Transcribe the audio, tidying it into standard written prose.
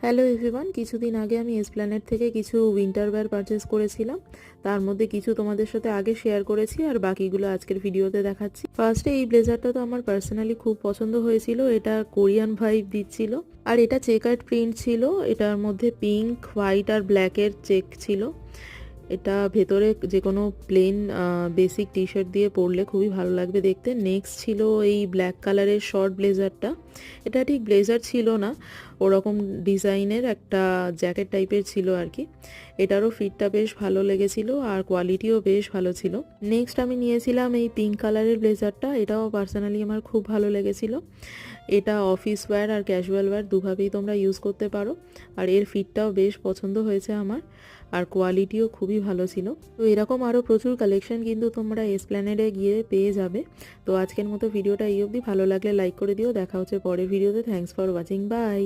Hello everyone, কিছুদিন আগে আমি এসপ্ল্যানেড থেকে কিছু উইন্টার ওয়্যার পারচেস করেছিলাম। তার মধ্যে কিছু তোমাদের সাথে আগে শেয়ার করেছি আর বাকিগুলো আজকের ভিডিওতে দেখাচ্ছি। ফার্স্টে এই ব্লেজারটা তো আমার পার্সোনালি খুব পছন্দ হয়েছিল। এটা কোরিয়ান ভাইব দিচ্ছিল আর এটা চেকার্ড প্রিন্ট ছিল। এটার মধ্যে পিঙ্ক, হোয়াইট আর ব্ল্যাকের চেক ছিল। এটা ভেতরে যে কোনো প্লেন বেসিক টি শার্ট দিয়ে পরলে খুবই ভালো লাগবে দেখতে। নেক্সট ছিল এই ব্ল্যাক কালারের শর্ট ব্লেজারটা। এটা ঠিক ব্লেজার ছিল না, ওরকম ডিজাইনের একটা জ্যাকেট টাইপের ছিল আর কি। এটারও ফিটটা বেশ ভালো লেগেছিল আর কোয়ালিটিও বেশ ভালো ছিল। নেক্সট আমি নিয়েছিলাম এই পিঙ্ক কালারের ব্লেজারটা। এটাও পার্সোনালি আমার খুব ভালো লেগেছিল। এটা অফিস ওয়্যার আর ক্যাজুয়াল ওয়্যার দুভাবেই তোমরা ইউজ করতে পারো। আর এর ফিটটাও বেশ পছন্দ হয়েছে আমার, আর কোয়ালিটিও খুবই ভালো ছিল। তো এরকম আরও প্রচুর কালেকশন কিন্তু তোমরা এসপ্ল্যানেডে গিয়ে পেয়ে যাবে। তো আজকের মতো ভিডিওটা এই অবধি। ভালো লাগলে লাইক করে দিও। দেখা হচ্ছে পরের ভিডিওতে। Thanks for watching, by.